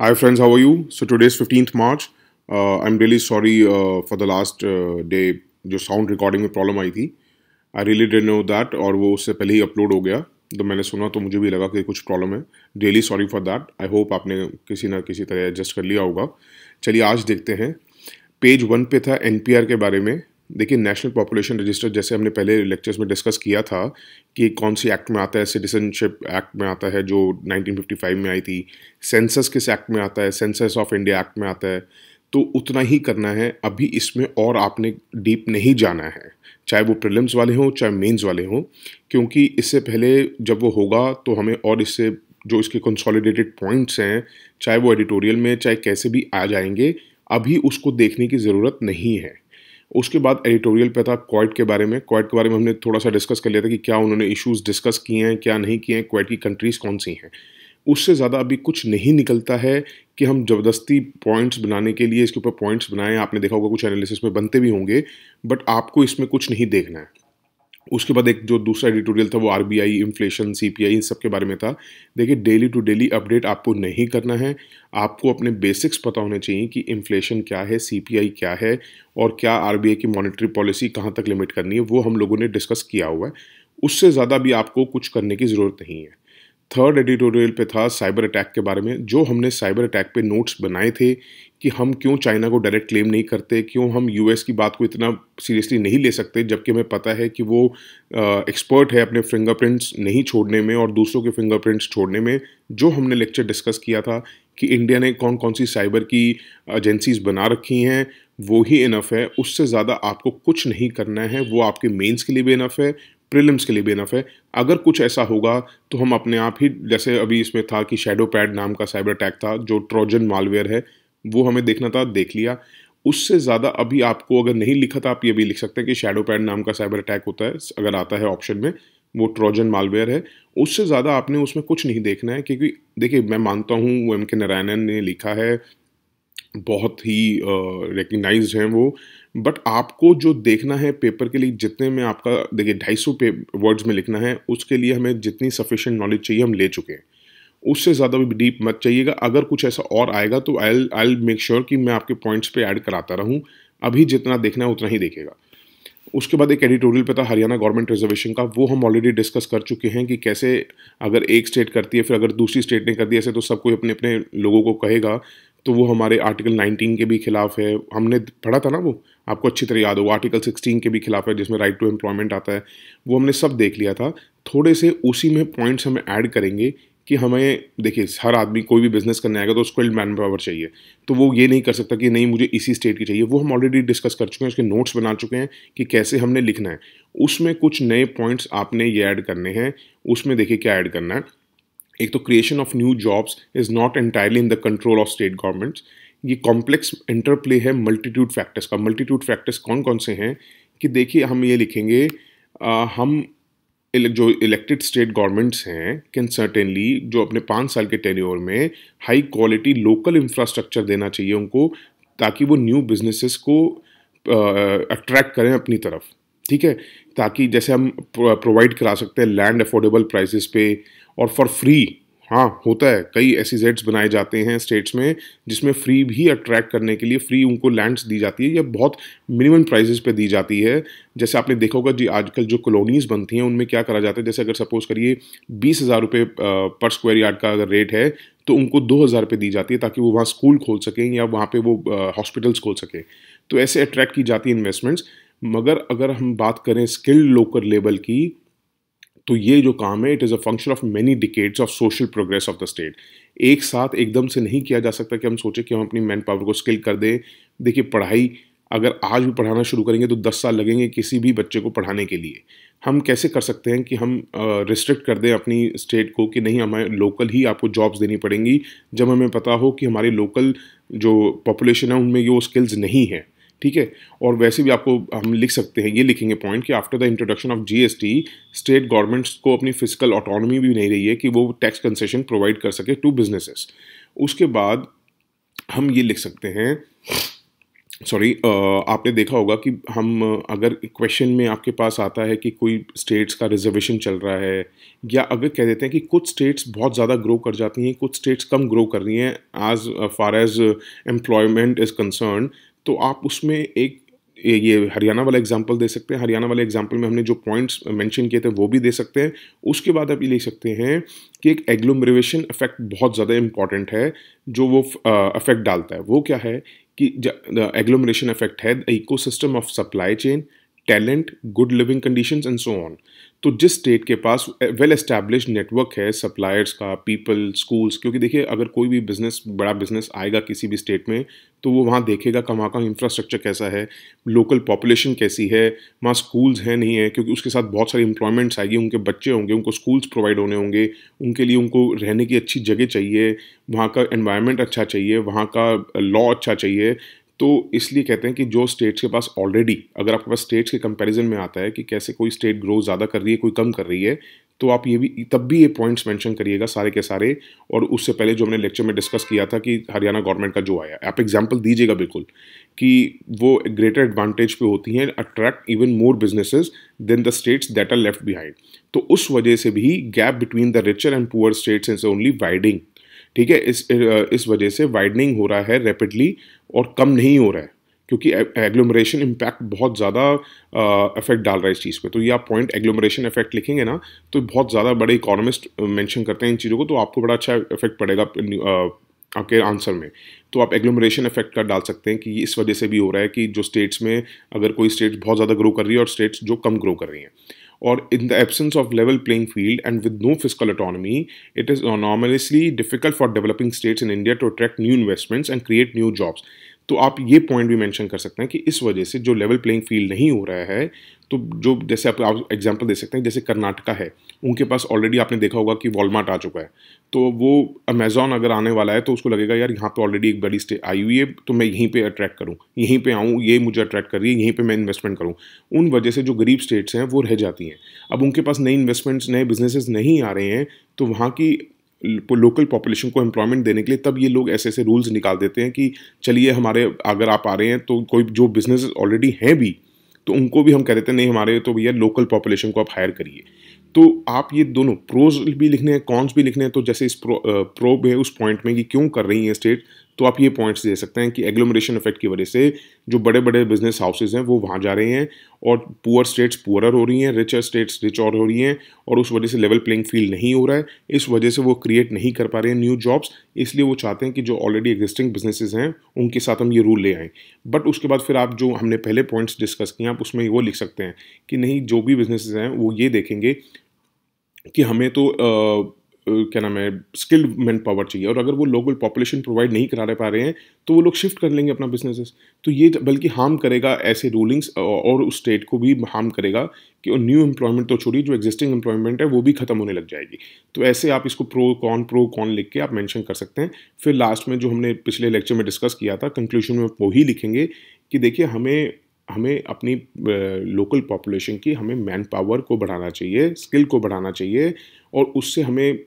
Hi friends, how are you? So today is 15th March. I'm really sorry for the last day जो sound recording में problem आई थी. I really didn't know that और वो उससे पहले ही upload हो गया. तो मैंने सुना तो मुझे भी लगा कि कुछ प्रॉब्लम है. Really sorry for that. I hope आपने किसी ना किसी तरह एडजस्ट कर लिया होगा. चलिए आज देखते हैं. पेज 1 पे था एनपीआर के बारे में. देखिए नेशनल पॉपुलेशन रजिस्टर जैसे हमने पहले लेक्चर्स में डिस्कस किया था कि कौन सी एक्ट में आता है. सिटीजनशिप एक्ट में आता है जो 1955 में आई थी. सेंसस किस एक्ट में आता है? सेंसस ऑफ इंडिया एक्ट में आता है. तो उतना ही करना है अभी इसमें और आपने डीप नहीं जाना है, चाहे वो प्रीलिम्स वाले हों चाहे मेंस वाले हों, क्योंकि इससे पहले जब वो होगा तो हमें और इससे जो इसके कंसोलिडेटेड पॉइंट्स हैं, चाहे वो एडिटोरियल में चाहे कैसे भी आ जाएंगे, अभी उसको देखने की ज़रूरत नहीं है. उसके बाद एडिटोरियल पे था क्वेट के बारे में. क्वेट के बारे में हमने थोड़ा सा डिस्कस कर लिया था कि क्या उन्होंने इश्यूज डिस्कस किए हैं क्या नहीं किए हैं, क्वेट की कंट्रीज़ कौन सी हैं. उससे ज़्यादा अभी कुछ नहीं निकलता है कि हम ज़बरदस्ती पॉइंट्स बनाने के लिए इसके ऊपर पॉइंट्स बनाएं. आपने देखा होगा कुछ एनालिसिस में बनते भी होंगे, बट आपको इसमें कुछ नहीं देखना है. उसके बाद एक जो दूसरा एडिटोरियल था वो आरबीआई, इन्फ्लेशन, सीपीआई, इन सब के बारे में था. देखिए डेली टू डेली अपडेट आपको नहीं करना है. आपको अपने बेसिक्स पता होने चाहिए कि इन्फ्लेशन क्या है, सीपीआई क्या है और क्या आरबीआई की मॉनेटरी पॉलिसी कहाँ तक लिमिट करनी है, वो हम लोगों ने डिस्कस किया हुआ है. उससे ज़्यादा भी आपको कुछ करने की ज़रूरत नहीं है. थर्ड एडिटोरियल पे था साइबर अटैक के बारे में. जो हमने साइबर अटैक पे नोट्स बनाए थे कि हम क्यों चाइना को डायरेक्ट क्लेम नहीं करते, क्यों हम यूएस की बात को इतना सीरियसली नहीं ले सकते, जबकि हमें पता है कि वो एक्सपर्ट है अपने फिंगरप्रिंट्स नहीं छोड़ने में और दूसरों के फिंगरप्रिंट्स छोड़ने में. जो हमने लेक्चर डिस्कस किया था कि इंडिया ने कौन कौन सी साइबर की एजेंसीज बना रखी हैं, वो ही इनफ है. उससे ज़्यादा आपको कुछ नहीं करना है. वो आपके मेंस के लिए भी इनफ है, प्रीलिम्स के लिए भी इनफ है. अगर कुछ ऐसा होगा तो हम अपने आप ही, जैसे अभी इसमें था कि शैडो पैड नाम का साइबर अटैक था जो ट्रोजन मालवेयर है, वो हमें देखना था, देख लिया. उससे ज़्यादा अभी आपको अगर नहीं लिखा था आप ये भी लिख सकते हैं कि शैडो पैड नाम का साइबर अटैक होता है, अगर आता है ऑप्शन में, वो ट्रोजन मालवेयर है. उससे ज़्यादा आपने उसमें कुछ नहीं देखना है, क्योंकि देखिए मैं मानता हूँ वो एम के नारायणन ने लिखा है, बहुत ही रिकग्नाइज्ड हैं वो. बट आपको जो देखना है पेपर के लिए, जितने में आपका देखिए 250 वर्ड्स में लिखना है, उसके लिए हमें जितनी सफिशिएंट नॉलेज चाहिए हम ले चुके हैं. उससे ज़्यादा भी डीप मत चाहिएगा. अगर कुछ ऐसा और आएगा तो आई मेक श्योर कि मैं आपके पॉइंट्स पे ऐड कराता रहूँ. अभी जितना देखना है उतना ही देखेगा. उसके बाद एक एडिटोरियल पे था हरियाणा गवर्नमेंट रिजर्वेशन का. वो हम ऑलरेडी डिस्कस कर चुके हैं कि कैसे अगर एक स्टेट करती है फिर अगर दूसरी स्टेट ने कर दिया ऐसे तो सब कोई अपने अपने लोगों को कहेगा, तो वो हमारे आर्टिकल 19 के भी खिलाफ है. हमने पढ़ा था ना, वो आपको अच्छी तरह याद होगा. आर्टिकल 16 के भी खिलाफ है जिसमें राइट टू एम्प्लॉयमेंट आता है. वो हमने सब देख लिया था. थोड़े से उसी में पॉइंट्स हमें ऐड करेंगे कि हमें देखिए हर आदमी कोई भी बिजनेस करने आएगा तो स्किल्ड मैन पावर चाहिए. तो वो ये नहीं कर सकता कि नहीं मुझे इसी स्टेट की चाहिए. वो हम ऑलरेडी डिस्कस कर चुके हैं, उसके नोट्स बना चुके हैं कि कैसे हमने लिखना है. उसमें कुछ नए पॉइंट्स आपने ये ऐड करने हैं. उसमें देखिए क्या ऐड करना है. एक तो creation of new jobs is not entirely in the control of state governments. ये कॉम्प्लेक्स इंटरप्ले है मल्टीट्यूड फैक्टर्स का. मल्टीट्यूड फैक्टर्स कौन कौन से हैं कि देखिए हम ये लिखेंगे, हम जो इलेक्टेड स्टेट गवर्नमेंट्स हैं कैन सर्टेनली, जो अपने 5 साल के टेन्योर में हाई क्वालिटी लोकल इंफ्रास्ट्रक्चर देना चाहिए उनको, ताकि वो न्यू बिजनेसेस को अट्रैक्ट करें अपनी तरफ. ठीक है, ताकि जैसे हम प्रोवाइड करा सकते हैं लैंड अफोर्डेबल प्राइसेस पे और फॉर फ्री. हाँ होता है, कई ऐसी जेड्स बनाए जाते हैं स्टेट्स में जिसमें फ्री भी अट्रैक्ट करने के लिए फ्री उनको लैंड्स दी जाती है या बहुत मिनिमम प्राइसेस पे दी जाती है. जैसे आपने देखा होगा जी आजकल जो कॉलोनीज बनती हैं उनमें क्या करा जाता है, जैसे अगर सपोज करिए 20,000 रुपये पर स्क्वायर यार्ड का अगर रेट है तो उनको 2,000 रुपये दी जाती है ताकि वो वहाँ स्कूल खोल सकें या वहाँ पे वो हॉस्पिटल्स खोल सकें. तो ऐसे अट्रैक्ट की जाती है इन्वेस्टमेंट्स. मगर अगर हम बात करें स्किल्ड लोकल लेवल की, तो ये जो काम है it is a function of many decades of social progress of the state. एक साथ एकदम से नहीं किया जा सकता कि हम सोचें कि हम अपनी मैन पावर को स्किल कर दें. देखिए पढ़ाई अगर आज भी पढ़ाना शुरू करेंगे तो 10 साल लगेंगे किसी भी बच्चे को पढ़ाने के लिए. हम कैसे कर सकते हैं कि हम रिस्ट्रिक्ट कर दें अपनी स्टेट को कि नहीं हमें लोकल ही आपको जॉब्स देनी पड़ेंगी, जब हमें पता हो कि हमारी लोकल जो पॉपुलेशन है उनमें ये वो स्किल्स नहीं है. ठीक है, और वैसे भी आपको हम लिख सकते हैं, ये लिखेंगे पॉइंट कि after the introduction of GST state governments को अपनी फिजिकल ऑटोनॉमी भी नहीं रही है कि वो टैक्स कंसेशन प्रोवाइड कर सके टू बिजनेसेस. उसके बाद हम ये लिख सकते हैं सॉरी, आपने देखा होगा कि हम अगर क्वेश्चन में आपके पास आता है कि कोई स्टेट्स का रिजर्वेशन चल रहा है, या अगर कह देते हैं कि कुछ स्टेट्स बहुत ज़्यादा ग्रो कर जाती हैं, कुछ स्टेट्स कम ग्रो कर रही हैं as far as employment is concern, तो आप उसमें एक ये हरियाणा वाला एग्जांपल दे सकते हैं। हरियाणा वाले एग्जांपल में हमने जो पॉइंट्स मेंशन किए थे वो भी दे सकते हैं। उसके बाद आप ये ले सकते हैं कि एक एग्लोमरेशन इफेक्ट बहुत ज़्यादा इंपॉर्टेंट है, जो वो इफेक्ट डालता है। वो क्या है कि द एग्लोमरेशन इफेक्ट है the ecosystem of supply chain, talent, good living conditions and so on. तो जिस स्टेट के पास वेल एस्टैब्लिश्ड नेटवर्क है सप्लायर्स का, पीपल, स्कूल्स, क्योंकि देखिए अगर कोई भी बिजनेस, बड़ा बिजनेस आएगा किसी भी स्टेट में, तो वो वहाँ देखेगा कि वहाँ का इंफ्रास्ट्रक्चर कैसा है, लोकल पॉपुलेशन कैसी है, वहाँ स्कूल्स हैं नहीं है, क्योंकि उसके साथ बहुत सारी इंप्लॉयमेंट्स आएगी, उनके बच्चे होंगे, उनको स्कूल्स प्रोवाइड होने होंगे, उनके लिए उनको रहने की अच्छी जगह चाहिए, वहाँ का एनवायरनमेंट अच्छा चाहिए, वहाँ का लॉ अच्छा चाहिए। तो इसलिए कहते हैं कि जो स्टेट्स के पास ऑलरेडी, अगर आपके पास स्टेट्स के कंपैरिजन में आता है कि कैसे कोई स्टेट ग्रो ज़्यादा कर रही है, कोई कम कर रही है, तो आप ये भी तब भी ये पॉइंट्स मेंशन करिएगा सारे के सारे। और उससे पहले जो हमने लेक्चर में डिस्कस किया था कि हरियाणा गवर्नमेंट का जो आया, आप एग्जांपल दीजिएगा बिल्कुल कि वो ग्रेटर एडवांटेज पे होती हैं, attract even more businesses than the states that are left behind. तो उस वजह से भी gap between the richer and poor states is only widening. ठीक है, इस वजह से वाइडनिंग हो रहा है रैपिडली, और कम नहीं हो रहा है, क्योंकि एग्लोमरेशन इम्पैक्ट बहुत ज़्यादा इफेक्ट डाल रहा है इस चीज़ पे। तो ये आप पॉइंट एग्लोमरेशन इफेक्ट लिखेंगे ना, तो बहुत ज़्यादा बड़े इकोनॉमिस्ट मेंशन करते हैं इन चीज़ों को, तो आपको बड़ा अच्छा इफेक्ट पड़ेगा आपके आंसर में। तो आप एग्लोमरेशन इफेक्ट का डाल सकते हैं कि इस वजह से भी हो रहा है कि जो स्टेट्स में, अगर कोई स्टेट्स बहुत ज़्यादा ग्रो कर रही है और स्टेट्स जो कम ग्रो कर रही हैं। Or in the absence of level playing field and with no fiscal autonomy, it is enormously difficult for developing states in India to attract new investments and create new jobs. तो आप ये point भी mention कर सकते हैं कि इस वजह से जो लेवल प्लेइंग फील्ड नहीं हो रहा है, तो जो जैसे आप एग्जांपल दे सकते हैं, जैसे कर्नाटका है, उनके पास ऑलरेडी आपने देखा होगा कि वॉलमार्ट आ चुका है, तो वो अमेजॉन अगर आने वाला है तो उसको लगेगा यार यहाँ पे ऑलरेडी एक बड़ी स्टेट आई हुई है, तो मैं यहीं पे अट्रैक्ट करूँ, यहीं पे आऊँ, ये मुझे अट्रैक्ट कर रही है, यहीं पे मैं इन्वेस्टमेंट करूँ। उन वजह से जो गरीब स्टेट्स हैं वो रह जाती हैं। अब उनके पास नई इन्वेस्टमेंट्स, नए बिजनेसेस नहीं आ रहे हैं, तो वहाँ की लोकल पॉपुलेशन को एम्प्लॉयमेंट देने के लिए तब ये लोग ऐसे ऐसे रूल्स निकाल देते हैं कि चलिए हमारे, अगर आप आ रहे हैं तो कोई जो बिजनेस ऑलरेडी हैं भी, तो उनको भी हम कह देते हैं नहीं हमारे, तो भैया लोकल पॉपुलेशन को आप हायर करिए। तो आप ये दोनों प्रोज भी लिखने हैं, कॉन्स भी लिखने हैं, तो जैसे इस प्रो है उस पॉइंट में कि क्यों कर रही हैं स्टेट, तो आप ये पॉइंट्स दे सकते हैं कि एग्लोमरेशन इफेक्ट की वजह से जो बड़े बड़े बिजनेस हाउसेज हैं वो वहाँ जा रहे हैं, और पुअर स्टेट्स पुअरर हो रही हैं, रिचर स्टेट्स रिच और हो रही हैं, और उस वजह से लेवल प्लेइंग फील्ड नहीं हो रहा है, इस वजह से वो क्रिएट नहीं कर पा रहे हैं न्यू जॉब्स। इसलिए वो चाहते हैं कि जो ऑलरेडी एग्जिस्टिंग बिजनेसेस हैं उनके साथ हम ये रूल ले आएँ। बट उसके बाद फिर आप जो हमने पहले पॉइंट्स डिस्कस किए, आप उसमें वो लिख सकते हैं कि नहीं, जो भी बिजनेसेस हैं वो ये देखेंगे कि हमें तो क्या नाम है, स्किल्ड मैन पावर चाहिए, और अगर वो लोकल पॉपुलेशन प्रोवाइड नहीं करा पा रहे हैं तो वो लोग शिफ्ट कर लेंगे अपना बिजनेसेस। तो ये बल्कि हार्म करेगा ऐसे रूलिंग्स, और उस स्टेट को भी हार्म करेगा कि न्यू एम्प्लॉयमेंट तो छोड़िए, जो एग्जिस्टिंग एम्प्लॉयमेंट है वो भी खत्म होने लग जाएगी। तो ऐसे आप इसको प्रो कॉन लिख के आप मेंशन कर सकते हैं। फिर लास्ट में जो हमने पिछले लेक्चर में डिस्कस किया था, कंक्लूजन में वो ही लिखेंगे कि देखिए हमें हमें अपनी लोकल पॉपुलेशन की, हमें मैन पावर को बढ़ाना चाहिए, स्किल को बढ़ाना चाहिए, और उससे हमें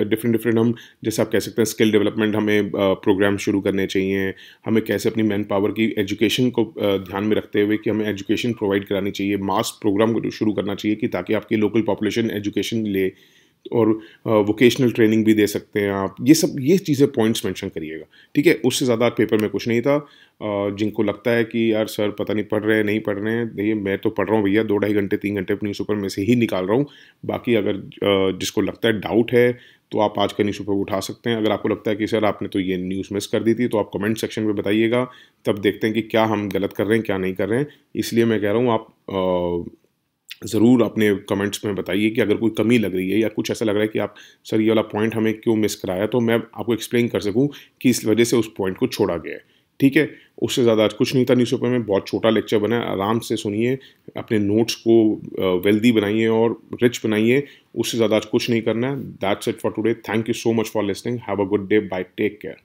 डिफरेंट हम, जैसे आप कह सकते हैं स्किल डेवलपमेंट, हमें प्रोग्राम शुरू करने चाहिए, हमें कैसे अपनी मैन पावर की एजुकेशन को ध्यान में रखते हुए कि हमें एजुकेशन प्रोवाइड करानी चाहिए, मास प्रोग्राम शुरू करना चाहिए कि ताकि आपकी लोकल पॉपुलेशन एजुकेशन ले, और वोकेशनल ट्रेनिंग भी दे सकते हैं आप। ये चीज़ें पॉइंट्स मेंशन करिएगा, ठीक है। उससे ज़्यादा पेपर में कुछ नहीं था। जिनको लगता है कि यार सर पता नहीं पढ़ रहे हैं, नहीं पढ़ रहे हैं, देखिए मैं तो पढ़ रहा हूँ भैया, 2-2.5 घंटे 3 घंटे अपनी न्यूज़पेपर में से ही निकाल रहा हूँ। बाकी अगर जिसको लगता है डाउट है तो आप आज का न्यूज़पेपर उठा सकते हैं। अगर आपको लगता है कि सर आपने तो ये न्यूज़ मिस कर दी थी, तो आप कमेंट सेक्शन में बताइएगा, तब देखते हैं कि क्या हम गलत कर रहे हैं, क्या नहीं कर रहे हैं। इसलिए मैं कह रहा हूँ आप ज़रूर अपने कमेंट्स में बताइए कि अगर कोई कमी लग रही है या कुछ ऐसा लग रहा है कि आप सर ये वाला पॉइंट हमें क्यों मिस कराया, तो मैं आपको एक्सप्लेन कर सकूं कि इस वजह से उस पॉइंट को छोड़ा गया है, ठीक है। उससे ज़्यादा आज कुछ नहीं था न्यूज़पेपर में, बहुत छोटा लेक्चर बना है, आराम से सुनिए, अपने नोट्स को वेल्दी बनाइए और रिच बनाइए। उससे ज़्यादा आज कुछ नहीं करना है। That's it for today. Thank you so much for listening. Have a good day. Bye. Take care.